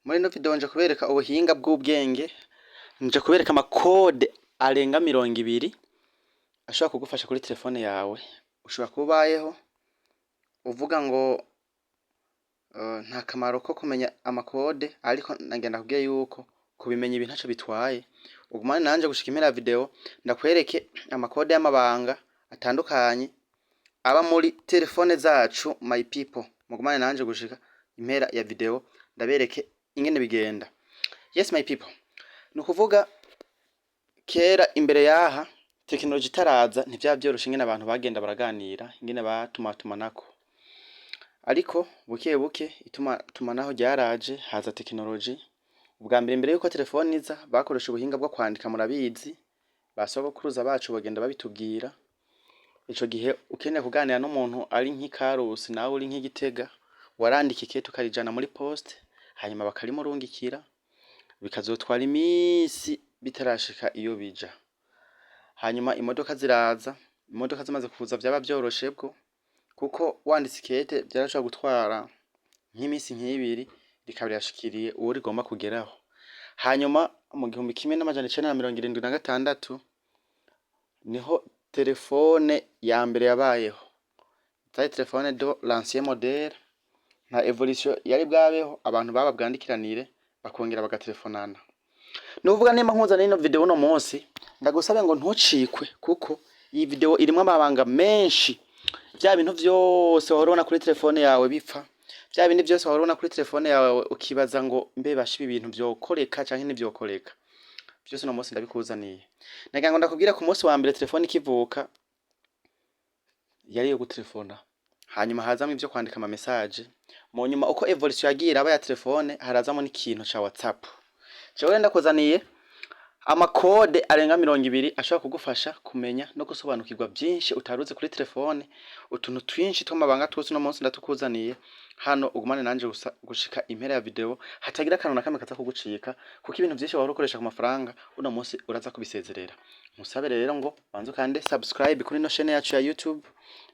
Muri ino video nje kubereka ubuhinga bw'ubwenge, nje kubereka amakode arenga 200 ashobora kugufasha kuri telefone yawe. Ushobora kubayeho uvuga ngo nta kamaro ko kumenya amakode, ariko nagenda kubwiye yuko kubimenya ibintu ntaco bitwaye. Ugumane nanje gushika impera video ndakwereke amakode y'amabanga atandukanye aba muri telefone zacu my people. Mugumane nanje gushika impera ya video ndabereke ingene bigenda. Yes my people, nukuvuga kera imbere yaha technology itaraza ntivyavyoroshe ingene abantu bagenda baraganira, ingene batumatumanako. Ariko buke buke tumanaho ryaraje, haza technology. Ubwa mbere yuko telefone iza bakoresha ubuhinga bwo kwandika, murabizi basogokuruza bacu bagenda babitubwira. Ico gihe ukeneye kuganira n'umuntu ari nk'ikarusi nawe uri nk'igitega, warandika ikete ukarijana muri poste, hanyuma bakarimurungikira, bikazotwara imisi bitarashika iyo bija. Hanyuma imodoka ziraza, imodoka zimaze kuza vyaba vyoroshe bwo, kuko wanditse ikete byarashobora gutwara nk'imisi nk'ibiri rikaba ryashikiriye uwo rigomba kugeraho. Hanyuma mu 1976 niho telefone ya mbere yabayeho. Zari telefone do l'ancien modèle, nta evolution yari bwabeho, abantu baba bwandikiranire bakongera bagatelefonana. Nuvuga nimba nkuza n'ino video uno munsi, ndagusabe ngo ntucikwe, kuko iyi video irimo amabanga menshi. Bya bintu vyose wahorona kuri telefone yawe bipfa, bya bindi byose wahorona kuri telefone yawe ukibaza ngo mbe bashiba ibintu vyokoreka canke ntivyokoreka, byose no munsi ndabikuzaniye. Nagira ngo ndakubwira ku munsi wa mbere telefone ikivuka yari yo gutelefona, hanyuma hazamo ivyo kwandika ama message. Mu nyuma uko evolution yagira aba ya telefone, harazamo n'ikintu ca WhatsApp. Jewe ndakuzaniye amakode arenga 200 ashobora kugufasha kumenya no gusobanukirwa byinshi utaruze kuri telefone. Utuntu twinshi tw'amabanga twose no munsi ndatukuzaniye hano. Ugumane nanje gushika impera ya video, hatagira kantu na kamwe kaza kugucika, kuko ibintu byinshi wahora ukoresha ku mafaranga uno munsi uraza kubisezerera. Musabe rero ngo banzo kandi subscribe kuri no chaîne yacu ya YouTube,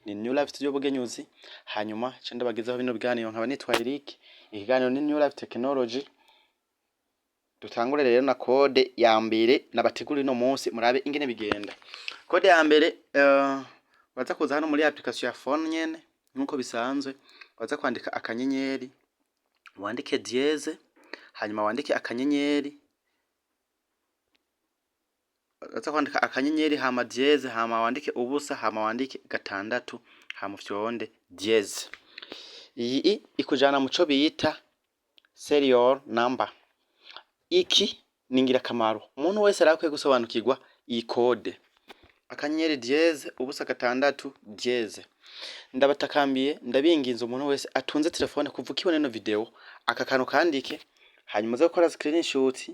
ni New Life Studio Bugenyuzi. Hanyuma cende bagezaho bino biganiro, nkaba nitwa Eric. Ikiganiro ni New Life Technology. Dutangure rero na kode ya mbere nabategura ino munsi, murabe ingene bigenda. Kode ya mbere baza kuza hano muri application ya phone nyene nkuko bisanzwe. Baza kwandika akanyenyeri, wandike dièse, hanyuma wandike akanyenyeri. Baza kwandika akanyenyeri hama dièse, hama wandike ubusa, hama wandike gatandatu, hama fyonde dièse. Iyi ikujana muco bita serial number. Iki ningira kamaro umuntu wese arakwiye gusobanukirwa iyi kode. Akanyenyeri dièse ubusa gatandatu dièse. Ndabatakambiye ndabinginze umuntu wese atunze telefone kuva ukibona ino video aka kantu kandike, hanyuma uze gukora screenshot.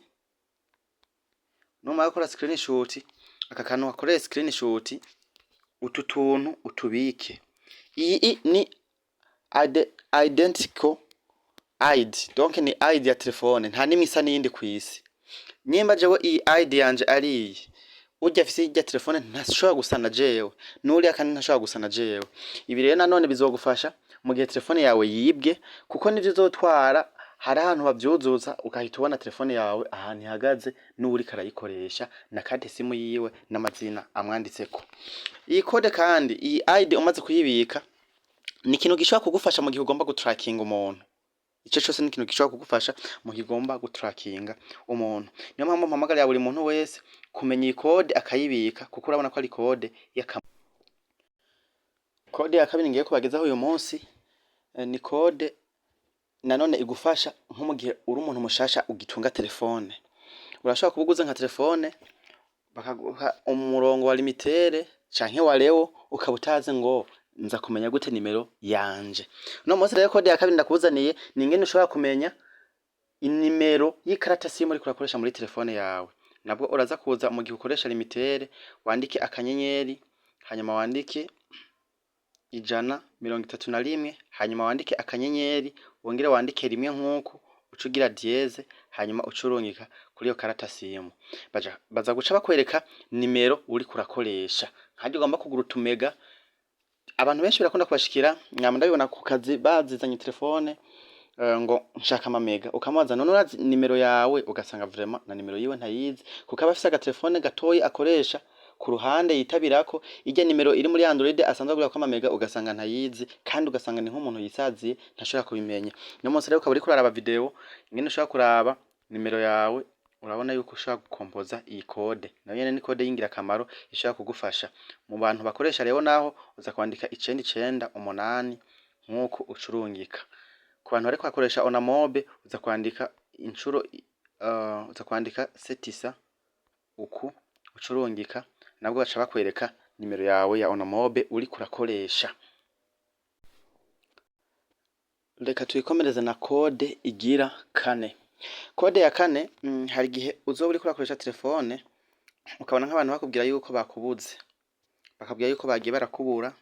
Numara gukora screenshot, aka kantu wakoreye screenshot utu tuntu utubike. Iyi ni identical ID, donc ni ID ya telefone, nta nimisa n'indi kwisi. Nyimba jewe iyi ID yanje ari iyi, ujya afise ijya telefone ntashobora gusana jewe, nuri akandi ntashobora gusana jewe. Ibi rero nanone bizogufasha mu gihe telefone yawe yibwe, kuko nivyo uzotwara hari ahantu bavyuzuza ukahita ubona telefone yawe ahantu ihagaze n'uri karayikoresha na carte simu yiwe n'amazina amwanditseko. Iyi code kandi iyi ID umaze kuyibika ni ikintu gishobora kugufasha mu gihe ugomba gutracking umuntu. Ico cyose ni ikintu gishobora kugufasha mu gihe ugomba gutrackinga umuntu. Niyo mpamvu mpamagara ya buri muntu wese kumenya iyi code akayibika, kuko urabona ko ari code ya code ya kabiri ngiye kubagezaho uyu munsi. Ni code nanone igufasha nko mu gihe uri umuntu mushasha ugitunga telefone. Urashobora kubuguza nka telefone bakaguha umurongo wa limitere canke wa leo, ukabutaze ngo nza kumenya gute nimero yanje. No munsi rero code ya kabiri ndakuzaniye ni ingene ushobora kumenya inimero y'ikarata simu uri kurakoresha muri telefone yawe. Nabwo uraza kuza mu gihe ukoresha limitere, wandike akanyenyeri, hanyuma wandike 131, hanyuma wandike akanyenyeri, wongere wandike rimwe nkuko ucugira dièse, hanyuma ucurungika kuri yo karata simu. Baza guca bakwereka nimero uri kurakoresha. Kandi ugomba kugura utumega. Abantu benshi birakunda kubashikira, nyama ndabibona ku kazi bazizanye telefone ngo nshaka amamega, ukamubaza none urazi nimero yawe, ugasanga vraiment na nimero yiwe ntayizi, kuko aba afise agatelefone gatoyi akoresha ku ruhande yitabirako, ijya nimero iri muri Android asanzwe agura ko amamega, ugasanga ntayizi, kandi ugasanga ni nk'umuntu yisaziye ntashobora kubimenya. No munsi rero ukaba uri kuraraba video ingene ushobora kuraba nimero yawe, urabona yuko ushobora gukompoza iyi code, nayo nyene ni code y'ingira kamaro ishobora kugufasha. Mu bantu bakoresha rero naho uza kwandika 99 nkuko ucurungika. Ku bantu bariko bakoresha onamobe uza kwandika inshuro uza kwandika setisa uku ucurungika, nabwo baca bakwereka nimero yawe ya onamobe uri kurakoresha. Reka tuyikomereze na code igira kane. Code ya kane, hari gihe uzoba uri kurakoresha telefone ukabona nk'abantu bakubwira yuko bakubuze, bakabwira yuko bagiye barakubura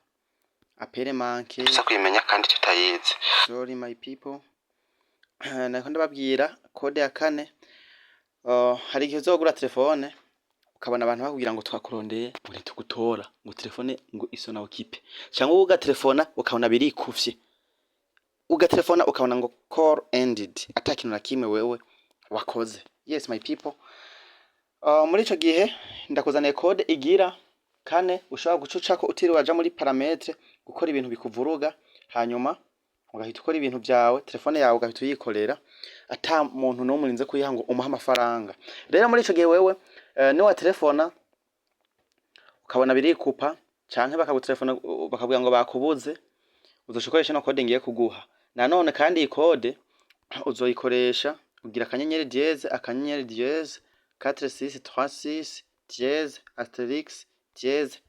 apere manke, uza kwimenya kandi tutayizi. Sorry my people, nako ndababwira code ya kane. Hari gihe uzogura telefone ukabona abantu bakubwira ngo twakurondeye ngo tugutora, ngo telefone ngo isona okipe, cyangwa ugatelefona ukabona birikuvye, ugatelefona ukabona ngo call ended, atakintu na kimwe wewe wakoze. Yes my people, muri ico gihe ndakuzaniye code igira kane ushobora gucucako utiriwe waja muri parametre gukora ibintu bikuvuruga, hanyuma ugahita ukora ibintu byawe, telefone yawe ugahita uyikorera ata muntu no murinze kuyiha ngo umuha amafaranga. Rero muri ico gihe wewe ni wa telefona ukabona birikupa canke bakagutelefona bakavuga ngo bakubuze, uzoshikoresha no code ngiye kuguha. Nanone kandi iyi code uzoyikoresha ugira akanyenyeri dièse 4636 dièse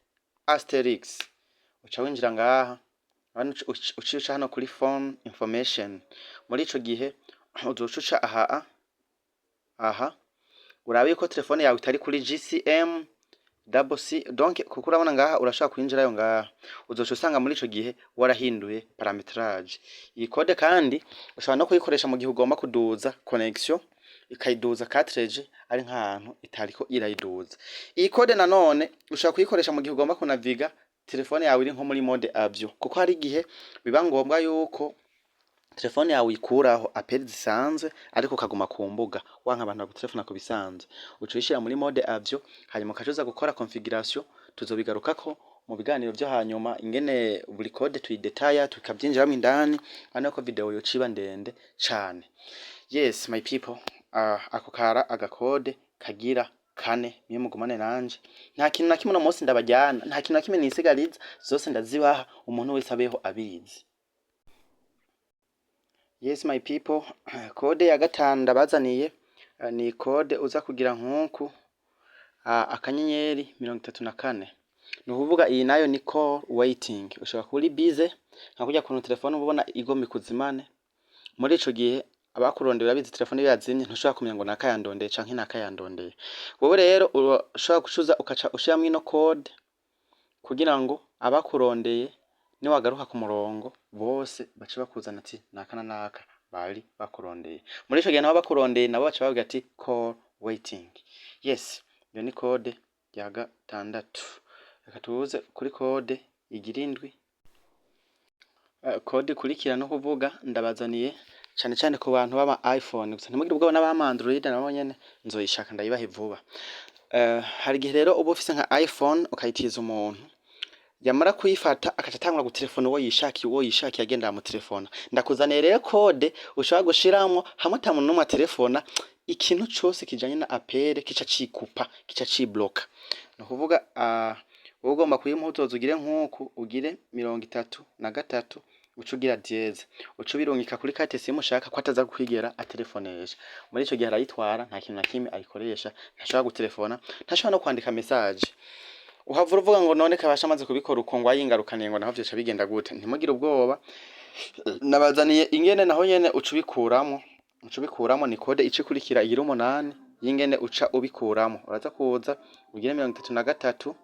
asterisk uca winjira ngaha ucisha hano kuri phone information. Muri ico gihe uzocuca aha urabe ko telefone yawe itari kuri GCM C donc kuko urabona ngaha urashaka kwinjira yo ngaha, uzoca usanga muri ico gihe warahinduye parametrage. Iyi code kandi ushobora no kuyikoresha mu gihe ugomba kuduza connection, ikayiduza cartridge ari nk'ahantu itariko irayiduza. Iyi code nanone ushobora kuyikoresha mu gihe ugomba kunaviga telefone yawe iri nko muri mode avion, kuko hari igihe biba ngombwa yuko telefone yawe ikuraho apeli zisanzwe ariko ukaguma ku mbuga wanka abantu bagutelefona ku bisanzwe, ucishira muri mode avion, hanyuma ukacuza gukora configuration. Tuzobigarukako mu biganiro byo hanyuma ingene buri code tuyidetaya tukabyinjiramo indani, hano ko video yo ciba ndende cyane. Yes my people, ako kara agakode kagira kane niyo mugumane nanje, nta kintu na kimwe no munsi ndabajyana, nta kintu na kimwe nisigariza, zose ndazibaha umuntu wese abeho abizi. Yes my people, code ya gatanu ndabazaniye ni code uza kugira nkuku akanyenyeri 34. Ni ukuvuga iyi nayo ni call waiting, ushobora kuri bize nka kujya ku telefone ubona igomba kuzimane. Muri ico gihe abakurondera bizi telefone yazimye ntushobora kumenya ngo nakayandondeye canke nakayandondeye. Wowe rero ushobora gucuza ukaca ushiramwe ino code kugira ngo abakurondeye ni wagaruka ku murongo bose bace bakuzana ati nakana naka bari bakurondeye. Muri ico gihe nabo bakurondeye nabo bace bavuga ati call waiting. Yes, iyo ni code ya gatandatu. Reka tuze kuri code igirindwi. Code kurikira no kuvuga ndabazaniye cyane cyane ku bantu baba iPhone, gusa ntimugire ubwo n'aba Android nabo nyene nzoyishaka ndayibahe vuba. Hari gihe rero uba ufise nka iPhone ukayitiza umuntu yamara kuyifata akaca tangura gutelefona uwo yishakiye agenda mu telefona. Ndakuzaniye rero code ushobora gushiramo hamwe tamuntu no telefona, ikintu cyose kijanye na apere kica cikupa kica cibloka. No kuvuga wowe ugomba kuyimutoza ugire nkuku ugire 33 ucugira dièse ucubirungika kuri carte simu ushaka ko ataza kwigera atelefonesha. Muri ico gihe arayitwara nta kintu na kimwe ayikoresha, ntashobora gutelefona, ntashobora no kwandika message. Uhavura uvuga ngo none kabasha amaze kubikora uko ngo ayingarukaniye ngo naho byoca bigenda gute. Ntimugire ubwoba, nabazaniye ingene naho nyene ucubikuramo ni code icikurikira igira 8 y'ingene uca ubikuramo. Uraza kuza ugire 33.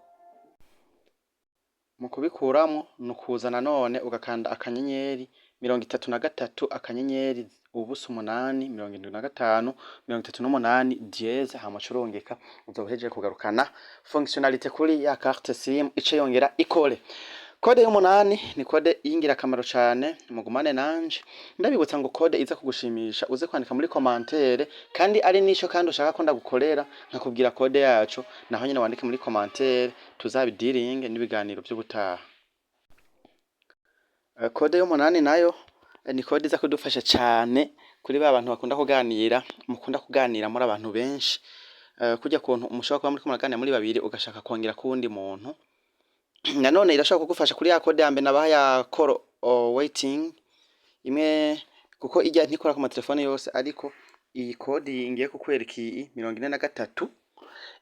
Mu kubikuramo nukuza nanone ugakanda akanyenyeri 33 akanyenyeri ubusa 8 75 38 dièse hamacurongeka uzoheje kugarukana fonctionnalité kuri ya carte SIM ice yongera ikore. Kode y'umunani ni kode y'ingirakamaro cyane, mugumane nanje. Ndabibutsa ngo kode iza kugushimisha uze kwandika muri commentaire, kandi ari nico kandi ushaka ko ndagukorera nkakubwira kode yacu, naho nyine wandike muri commentaire tuzabidiringe n'ibiganiro by'ubutaha. Kode y'umunani nayo ni kode iza kudufasha cyane kuri ba bantu bakunda kuganira, mukunda kuganira muri abantu benshi. Kujya kuntu umushaka kuba muri kuganira muri babiri ugashaka kongera kuwundi muntu. Nanone irashobora kugufasha kuri ya kode yambe nabaha ya call waiting imwe, kuko ijya ntikora ku matelefone yose, ariko iyi kode ngiye kukwereka iyi 43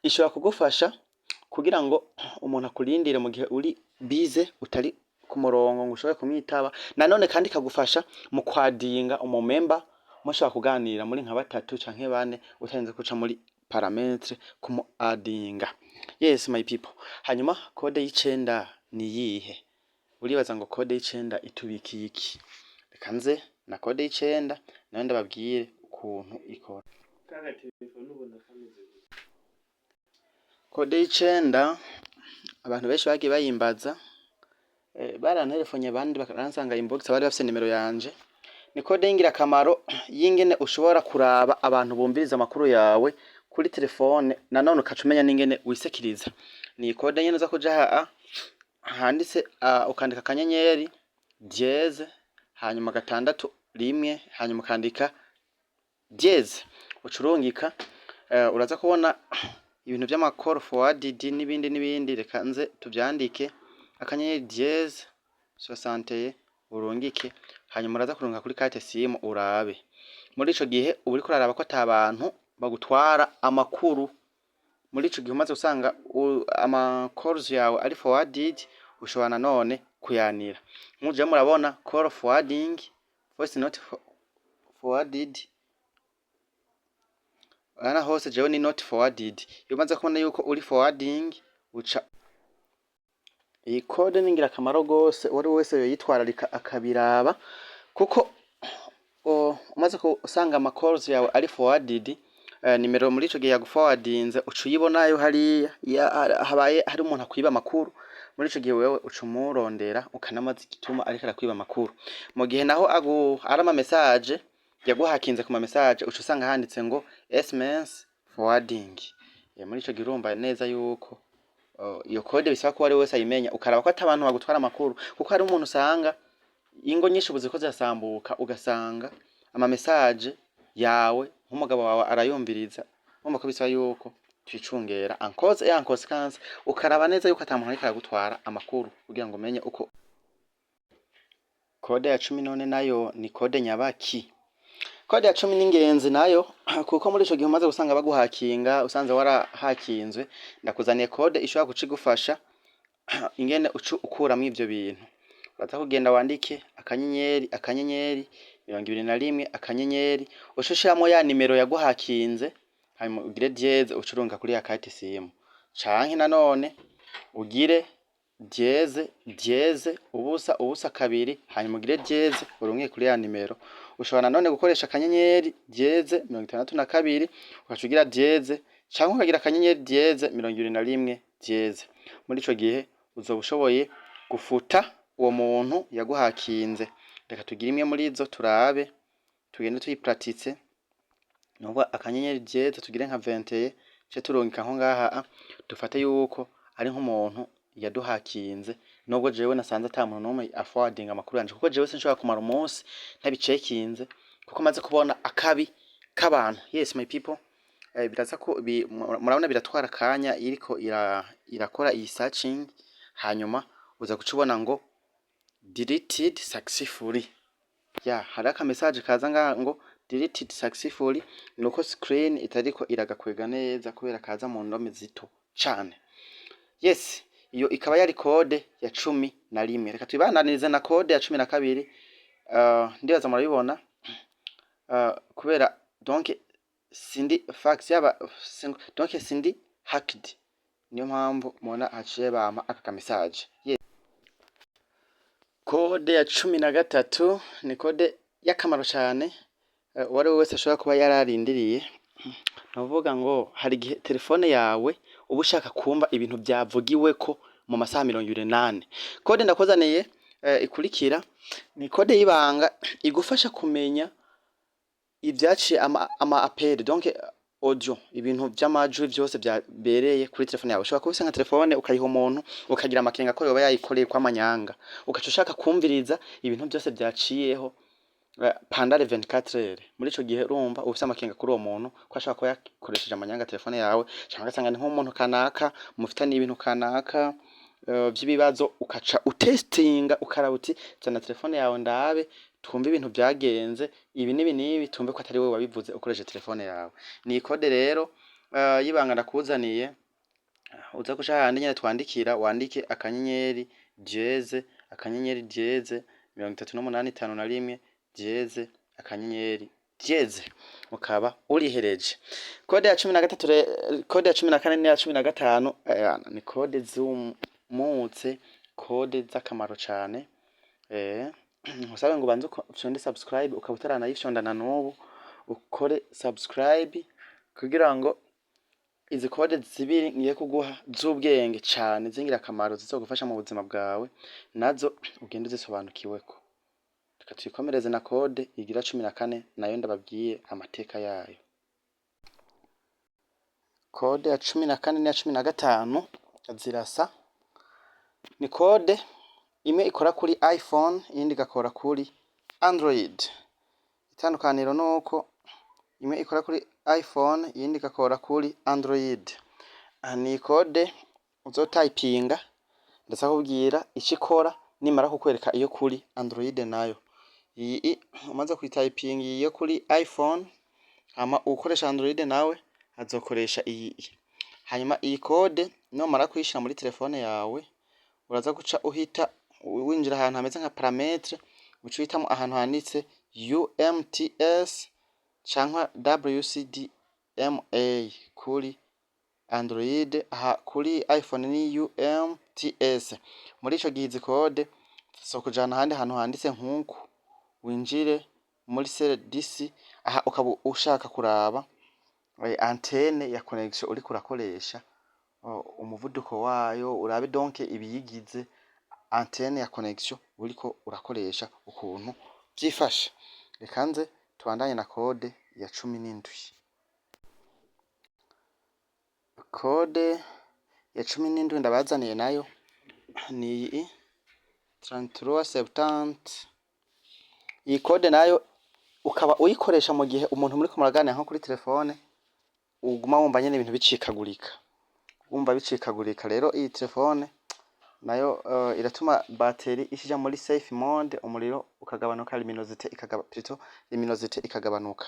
ishobora kugufasha kugira ngo umuntu akurindire mu gihe uri bize utari ku murongo ngo ushobore kumwitaba. Nanone kandi kagufasha mu kwadinga umumemba mushobora kuganira muri nka batatu canke bane utarinze kuca muri parametre kumu adinga. Yes my people, hanyuma kode y'icenda ni yihe? Uribaza ngo kode y'icenda itubikiye iki? Reka nze na kode y'icenda nayo ndababwire ukuntu ikora. Kode y'icenda abantu benshi bagiye bayimbaza, baranterefonye abandi baransanga inbox bari bafite nimero yanje. Ni kode y'ingirakamaro y'ingene ushobora kuraba abantu bumviriza amakuru yawe kuri telefone, nanone ukacumenya n'ingene wisekiriza. Ni kode nyene uza kuja handitse ukandika akanyenyeri dièse hanyuma gatandatu rimwe hanyuma ukandika dièse ucurungika. Uraza kubona ibintu by'amakoro forwarded n'ibindi. Reka nze tubyandike akanyenyeri dièse 60 urungike, hanyuma uraza kurunga kuri carte sim urabe. Muri ico gihe uri kuraraba ko atabantu bagutwara amakuru. Muri ico gihe umaze usanga calls yawe ari forwarded, ushobora nanone kuyanira. Muje murabona call forwarding, voice not forwarded, ana hose jewe ni not forwarded. Iyo umaze kubona yuko uri forwarding uca. Iyi code ni ngirakamaro gose, wari wese yoyitwararika akabiraba, kuko umaze usanga ama calls yawe ari forwarded, nimero muri ico gihe yaguforwardinze uca uyibonayo hariya habaye hari umuntu akwiba amakuru. Muri ico gihe wewe uca umurondera ukanamaza igituma ariko arakwiba amakuru. Mu gihe naho ari ama message yaguhakinze ku ma message uca usanga handitse ngo SMS forwarding. Muri ico gihe urumva neza yuko iyo code bisaba ko wari wese ayimenya, ukaraba ko atabantu bagutwara amakuru, kuko hari umuntu usanga ingo nyinshi ubuze ko zasambuka, ugasanga ama message yawe nk'umugabo wawe arayumviriza. Urumva ko bisaba yuko twicungera en cause et en conséquence, ukaraba neza yuko atamuntu ariko aragutwara amakuru kugira ngo umenye uko. Kode ya 10 none nayo ni kode nyabaki. Kode ya 10 ni ingenzi nayo, kuko muri ico gihe umaze gusanga baguhakinga, usanze warahakinzwe, ndakuzaniye kode ishobora gucigufasha ingene ukuramwo ivyo bintu. Uraza kugenda wandike akanyenyeri 21 akanyenyeri ushushiramo ya nimero yaguhakinze, hanyuma ugire dièse ucurunga kuri ya carte sim. Canke nanone ugire dièse ubusa kabiri hanyuma ugire dièse urungiye kuri ya nimero. Ushobora nanone gukoresha akanyenyeri dièse 62 ukacugira dièse, canke ukagira akanyenyeri dièse 21 dièse. Muri ico gihe uzoba ushoboye gufuta uwo muntu yaguhakinze. Reka tugire imwe muri izo turabe, tugende tuyipratitse. Nubwo akanyenyeri dièse tugire nka 21 cyo turungika nko ngaha, dufate yuko ari nk'umuntu yaduhakinze. Nubwo jewe nasanze ata muntu numwe aforwarding amakuru yanje, kuko jewe sinshobora kumara umunsi ntabicekinze, kuko maze kubona akabi k'abantu. Yes my people, biraza ko murabona biratwara kanya iriko irakora iyi searching, hanyuma uza kucubona ngo deleted successfully. Hari aka message kaza ngaha ngo deleted successfully, nuko screen itariko iragakwega neza kubera kaza mu ndome zito cane. Yes, iyo ikaba yari code ya 11. Reka tubananize na code ya 12. Ndibaza murabibona, kubera donc sindi fax yaba donc sindi hacked, niyo mpamvu mubona haciye bama aka message. Kode ya 13 ni kode y'akamaro cyane, wari wese ashobora kuba yararindiriye. Navuga ngo hari igihe telefone yawe uba ushaka kumva ibintu byavugiwe ko mu masaha 28. Kode ndakozaniye ikurikira ni kode y'ibanga igufasha kumenya ibyaciye ama appel donc audio, ibintu by'amajwi byose byabereye kuri telefone yawe. Ushobora kubisa nka telefone ukayiha umuntu ukagira amakenga ko yoba yayikoreye kwa manyanga, ugaca ushaka kumviriza ibintu byose byaciyeho pendant 24 heures. Muri ico gihe urumva ufise amakenga kuri uwo muntu ko ashaka ko yakoresheje amanyanga telefone yawe, cyangwa gasanga ni nk'umuntu kanaka mufitanye ibintu kanaka by'ibibazo, ukaca utestinga ukarabuti zana telefone yawe ndabe twumve ibintu byagenze ibi nibi tumve ko atari wewe wabivuze ukoresheje telefone yawe. Ni code rero yibanga ndakuzaniye, uza kusha handi nyene twandikira, wandike akanyenyeri jeze 3851 jeze akanyenyeri jeze, ukaba urihereje. Kode ya 13 kode ya 14 n'iya 15 ni kode zumutse, kode z'akamaro cyane. Usabe ngo banze ushonde subscribe, ukabutarana yifyondana n'ubu ukore subscribe kugira ngo izi kode zibiri ngiye kuguha z'ubwenge cyane zingira akamaro zizogufasha mu buzima bwawe, nazo ugende uzisobanukiweko. Reka tuyikomereze na kode igira 14 nayo ndababwiye amateka yayo. Kode ya 14 n'iya 15 zirasa. Ni kode imwe ikora kuri iPhone, iyindi igakora kuri Android. Itandukaniro nuko imwe ikora kuri iPhone, iyindi igakora kuri Android. Ni kode uzotypinga ndetse akubwira icyo ikora nimara kukwereka iyo kuri Android nayo. Iyi umaze kutypinga iyo kuri iPhone, ama ukoresha Android nawe azokoresha iyi. Hanyuma iyi kode nomara kuyishira muri telefone yawe, uraza guca uhita winjira ahantu hameze nka parametre, ucuhitamo ahantu handitse UMTS cyangwa WCDMA kuri Android, aha kuri iPhone ni UMTS. Muri ico gihe code so kujana handi hantu handitse nkuko, winjire muri cell DC, aha ukaba ushaka kuraba antenne ya connection uri kurakoresha, umuvuduko wayo urabe donc ibiyigize antenne ya connection uriko urakoresha ukuntu byifashe. Rekanze tubandanye na kode ya 17. Kode ya 17 ndabazaniye nayo ni 3370. Iyi kode nayo ukaba uyikoresha mu gihe umuntu muri kumuraganira nko kuri telefone uguma wumva nyene ibintu bicikagurika, wumva bicikagurika. Rero iyi telefone nayo iratuma bateri ishija muri safe mode, umuriro ukagabanuka, luminosity ikagabanuka.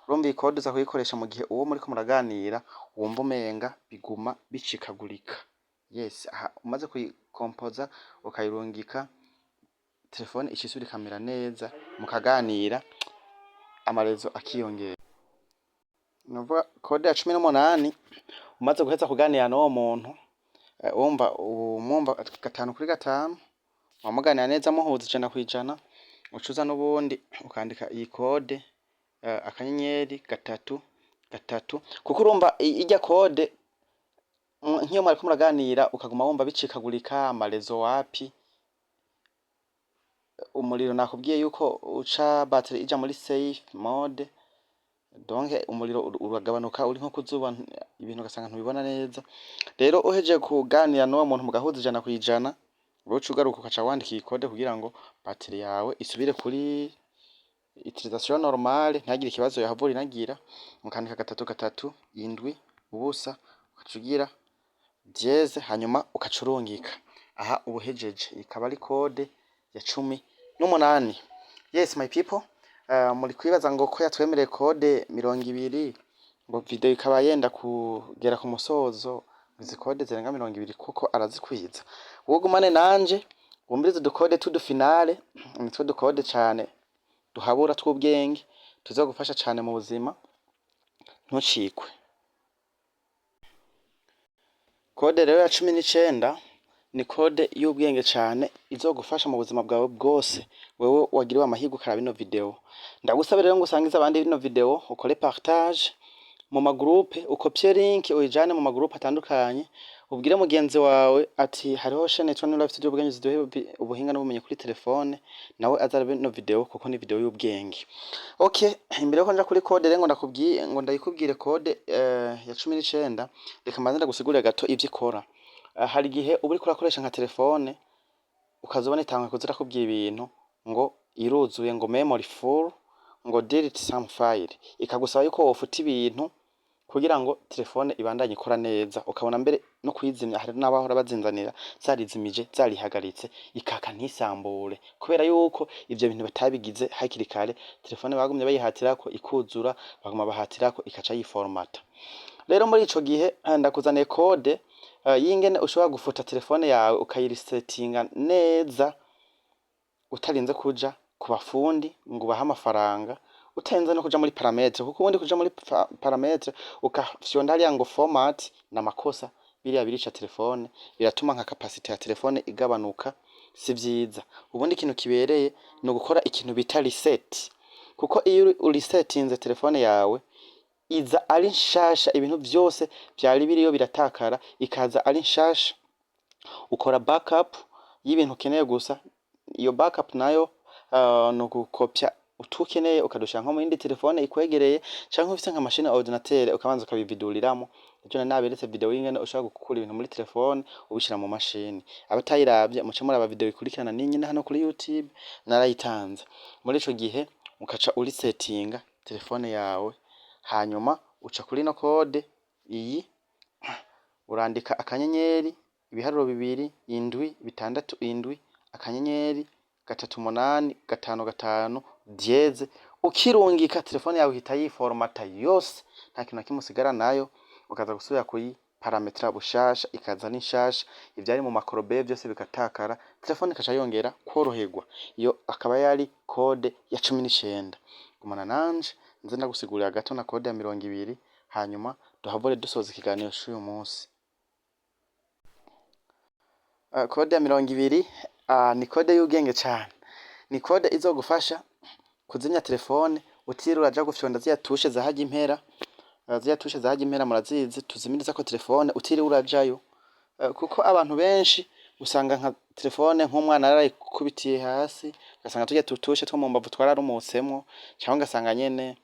Urumva iyi code uza kuyikoresha mu gihe uwo muri kumuraganira wumva umenga biguma bicikagurika. Yes, aha umaze kuyikompoza ukayirungika, telefone icisubira kamera neza, mukaganira amarezo akiyongera. Nova code ya 18 umaze guheza kuganira n'uwo muntu, umwumva 5/5 wamuganira neza muhuza 100%, ucuza n'ubundi ukandika iyi code akanyenyeri 3 kuko urumva ijya code nk'iyo mwari kumuraganira ukaguma wumva bicikagurika amarezo wapi, umuriro nakubwiye yuko uca battery ija muri safe mode, donc umuriro uragabanuka uri nko kuzuba ibintu gasanga ntubibona neza. Rero uheje kuganira n'uwo muntu mugahuza 100%, uroca ugaruka ukaca wandika iyi code kugira ngo battery yawe isubire kuri utilisation normale, ntagire ikibazo yahavura inagira. Mukandika 3 ubusa ukacugira dièse, hanyuma ukacurungika. Aha ubuhejeje ikaba ari code ya 18. Yes my people, muri kwibaza ngo ko yatwemereye code 20 ngo video ikaba yenda kugera ku musozo, izi code zirenga 20 kuko arazikwiza. Wogumane nanje wumvirize dukode finale, nitwe dukode cyane duhabura tw'ubwenge tuzagufasha cyane mu buzima, ntucikwe. Code rero ya 19 ni code y'ubwenge cyane izogufasha mu buzima bwawe bwose, wewe wagiriwe amahirwe ukaraba ino video. Ndagusaba rero ngo usangize abandi ino video, ukore partage mu magroupe, ukopie link uyijane mu magroupe atandukanye, ubwire mugenzi wawe ati hariho chaîne yitwa New Life Studio ubwenge ziduhe ubuhinga n'ubumenyi kuri telefone, nawe azarabe no video kuko ni video y'ubwenge. Okay, imbere yuko nja kuri code rero ngo ndayikubwire code ya 19, reka mbanze ndagusigurira gato ivyo ikora. Hari igihe uba uriko urakoresha nka telefone ukazobona itangwe kuzira kubwira ibintu ngo iruzuye, ngo memory full, ngo delete some file, ikagusaba yuko wofuta ibintu kugira ngo telefone ibandanye ikora neza, ukabona mbere no kwizimya. Hari n'abahora bazinzanira zarizimije zarihagaritse ikaka ntisambure, kubera yuko ivyo bintu batabigize hakiri kare. Telefone bagumye bayihatirako ikuzura, baguma bahatirako ikaca yiformata. Rero muri ico gihe ndakuzaniye code yingene ushobora gufuta telefone yawe ukayirisettinga neza utarinze kuja ku bafundi ngo ubahe amafaranga, utarinze no kuja muri parametre, kuko ubundi kuja muri parametre ukafyonda hariya ngo format na makosa, biriya birica telefone, biratuma nka capacity ya telefone igabanuka, si vyiza. Ubundi ikintu kibereye no gukora ikintu bita reset, kuko iyo urisetinze telefone yawe iza ari nshasha, ibintu vyose vyari biriyo biratakara ikaza ari nshasha. Ukora backup y'ibintu ukeneye gusa, iyo backup nayo no gukopya utukeneye ukadushira nko mu yindi telefone ikwegereye, canke ufise nka machine ordinateur ukabanza ukabividuriramo. Ivyo naberetse video y'ingene ushobora gukura ibintu muri telefone ubishira mu machine. Abatayiravye muce muri aba video ikurikirana ninyine hano kuri YouTube narayitanze. Muri ico gihe ukaca uri settinga telefone yawe, hanyuma uca kuri no code iyi, urandika akanyenyeri ibiharuro 2 indwi 6 indwi akanyenyeri 3 8 5 5 dieze, ukirungika telefone yawe ihita yiformata yose, nta kintu kimusigara nayo. Ukaza gusubira kuyi parametra bushasha, ikaza ni nshasha, ivyari mu makorobe byose bikatakara, telefone ikaca yongera koroherwa. Iyo akaba yari code ya 19. Gumana nanje nze ndagusigurira gato na code ya 20, hanyuma duhavure dusoza ikiganiro cy'uyu munsi. Code ya 20 ni code y'ubwenge cyane. Ni code izogufasha kuzimya telefone utiriwe uraja gufyonda ziya tushe za haja impera. Ziya tushe za haja impera murazizi, tuzimiriza ko telefone utiriwe urajayo. Kuko abantu benshi usanga nka telefone nk'umwana yarayikubitiye hasi, ugasanga tujya tutushe two mu mbavu twararumutsemo, cyangwa ugasanga nyene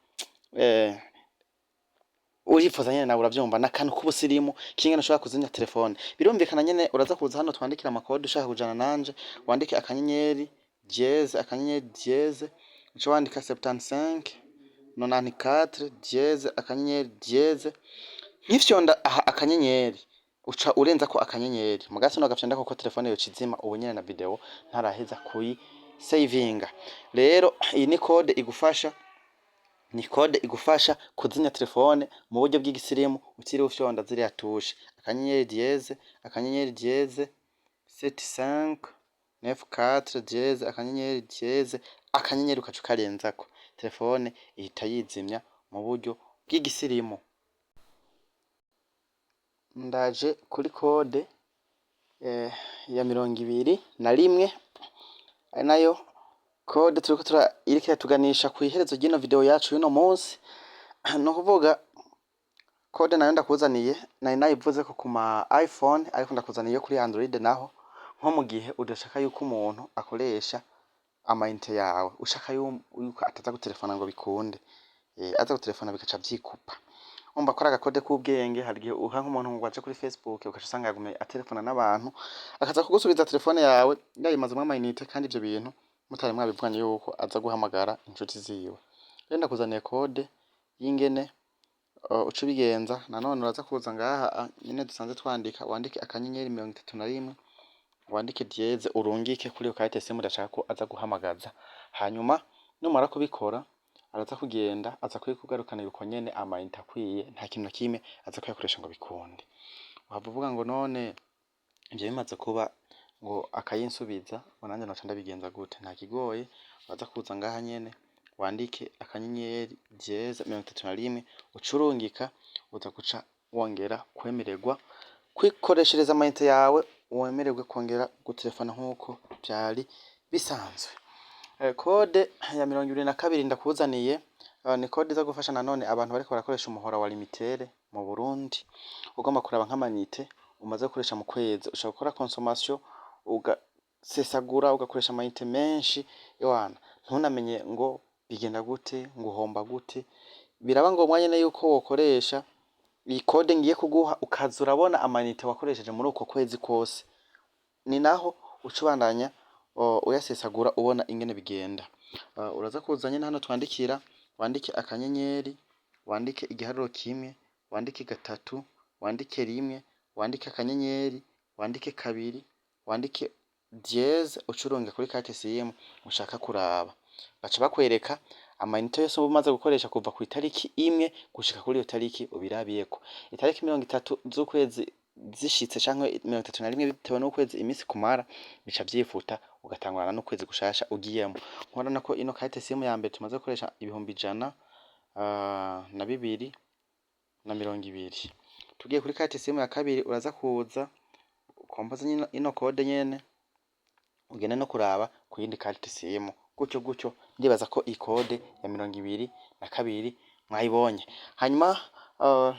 urifuza nyene nawe uravyumva n'akantu k'ubusirimu kingene ushobora kuzimya telefone. Birumvikana nyene uraza kuza hano twandikira amakode ushaka kujana nanje, wandike akanyenyeri dieze, uca wandika 75 94 dieze, nk'ifyonda aha akanyenyeri uca urenza ko akanyenyeri mugasi no gafyonda ko telefone yo cizima ubu nyene na video ntaraheza kuyi savinga. Rero iyi ni code igufasha, ni code igufasha kuzimya telefone mu buryo bw'igisirimu utiriwe ufyonda ziriya tushe. Akanyenyeri dieze 75 94 dieze akanyenyeri dieze akanyenyeri ukaca ukarenzako, telefone ihita yizimya mu buryo bw'igisirimu. Ndaje kuri code ya 21, ari nayo code turiko iriko tuganisha ku iherezo ry'ino video yacu y'uno munsi. No kuvuga code nayo ndakuzaniye nayivuze ko kuma iPhone, ariko ndakuzaniye kuri Android naho, nko mu gihe udashaka yuko umuntu akoresha amainte yawe, ushaka yuko ataza gutelefona ngo bikunde, aza gutelefona bikaca vyikupa. Umva kora agakode k'ubwenge. Hari gihe uha nk'umuntu ngo aje kuri Facebook ukaca usanga yagume atelefona n'abantu, akaza kugusubiza telefone yawe yayimazemo amainite, kandi ivyo bintu mutari mwabivuganye yuko aza guhamagara inshuti ziwe. Rero ndakuzaniye code y'ingene uca ubigenza. Nanone uraza kuza ngaha nyene dusanze twandika, wandike akanyenyeri 31, wandike dieze, urungike kuri iyo carte simu udashaka ko aza guhamagaza. Hanyuma numara kubikora araza kugenda aza kugarukana yuko nyene amainite akwiye, nta kintu nakimwe aza kuyakoresha ngo bikunde. Uhavuga ngo none ivyo bimaze kuba ngo akayinsubiza, bonanje noca ndabigenza gute? Nta kigoye, uraza kuza ngaha nyene wandike akanyenyeri dieze 31, ucurungika, uza guca wongera kwemererwa kwikoreshereza amainite yawe, wemererwe kongera gutelefona nk'uko byari bisanzwe. Code ya 22 ndakuzaniye, ni code iza gufasha nanone abantu bariko barakoresha umuhora wa limitere mu Burundi. Ugomba kuraba nk'amanite umaze gukoresha mu kwezi, ushaka gukora consommation ugasesagura ugakoresha amayinite menshi yohana, ntunamenye ngo bigenda gute, ngo uhomba gute. Biraba ngombwa nyene yuko wokoresha iyi code ngiye kuguha ukaza urabona amayinite wakoresheje muri uko kwezi kose, ni naho uca ubandanya uyasesagura ubona ingene bigenda. Uraza kuza nyene hano twandikira, wandike akanyenyeri, wandike igiharuro kimwe, wandike gatatu, wandike rimwe, wandike akanyenyeri, wandike kabiri, wandike dièse, ucurunge kuri carte SIM ushaka kuraba. Baca bakwereka amayinite yose uba umaze gukoresha kuva ku itariki imwe gushika kuri iyo tariki ubirabiyeko. Itariki 30 z'ukwezi zishitse canke 31 bitewe n'ukwezi imisi kumara, bica vyifuta ugatangurana n'ukwezi gushasha ugiyemo. Nkubona ko ino carte SIM ya mbere tumaze gukoresha 100,220. Tugiye kuri carte SIM ya kabiri uraza kuza ukompoza ino code nyene ugende no kuraba ku yindi carte SIM, gutyo ndibaza ko iyi code ya 22 mwayibonye. Hanyuma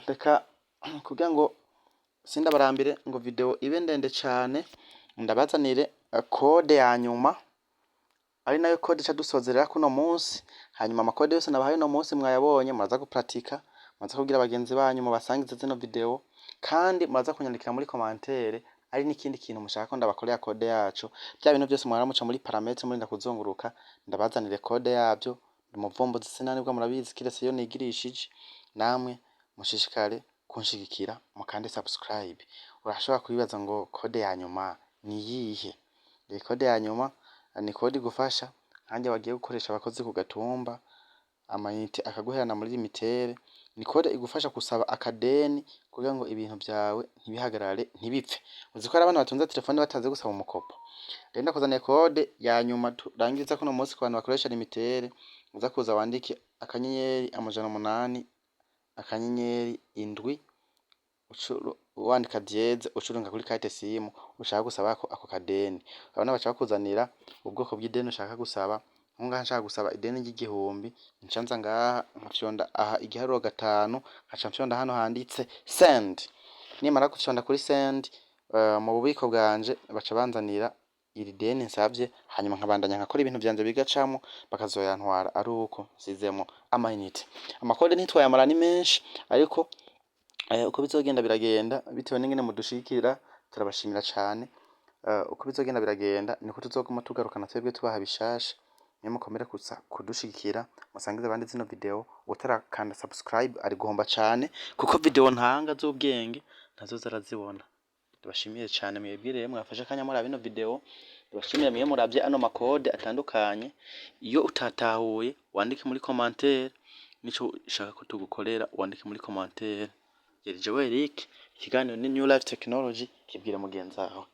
reka kugira ngo sindabarambire ngo video ibe ndende cane, ndabazanire code ya nyuma ari nayo code ca dusozerera kuno munsi. Hanyuma amakode yose nabahaye no munsi mwayabonye, muraza gupratika, muraza kubwira abagenzi banyu mubasangize zino video, kandi muraza kunyandikira muri commentaire ari n'ikindi kintu mushaka ko ndabakorera code yacu. Bya bintu byose mwara muca muri parametre muri ndakuzunguruka, ndabazanire code yabyo. Umuvumbuzi sinanibwa murabizi kiretse yo nigirishije, namwe mushishikare kunshigikira mukande subscribe. Urashobora kubibaza ngo code ya nyuma ni yihe? Iyi code ya nyuma ni code igufasha kandi wagiye gukoresha abakozi ku gatumba, amayinite akaguherana muri limitere. Ni code igufasha kusaba akadeni kugira ngo ibintu byawe ntibihagarare ntibipfe. Uzi ko ari abantu batunze telefone bataze gusaba umukopo. Rero ndakuzaniye code ya nyuma turangiza kuno munsi ku bantu bakoresha limitere. Uza kuza wandike akanyenyeri 800 akanyenyeri indwi, wandika dièse, ucurunga kuri carte SIM ushaka gusaba ako kadeni. Abana baca bakuzanira ubwoko bw'ideni ushaka gusaba. Nkunga nshaka gusaba ideni ry'igihumbi, ncanza ngaha nkafyonda aha igiharuro 5, nkaca mfyonda hano handitse send. Nimara gufyonda kuri send, mu bubiko bwanje baca banzanira iri deni nsavye, hanyuma nkabandanya nkakora ibintu vyanje bigacamo, bakazoyantwara ari uko nsizemo amayinite. Amakode ntitwayamara ni menshi, ariko uko bizogenda biragenda bitewe n'ingene mudushikira, turabashimira cyane. Uko bizogenda biragenda niko tuzoguma tugarukana twebwe tubaha bishasha. Niyo mukomere kudushikira, musangize abandi zino video. Utarakanda subscribe ari guhomba cyane, kuko video ntanga z'ubwenge nazo zarazibona. Ndabashimiye cyane mwebwireye mwafashe kanya muri bino video. Ndabashimiye mwe muravye ano makode atandukanye. Iyo utatahuye wandike muri commentaire, nico ushaka ko tugukorera wandike muri commentaire. Yeri Joel Eric, ikiganiro ni New Life Technology, kibwira mugenzi aho.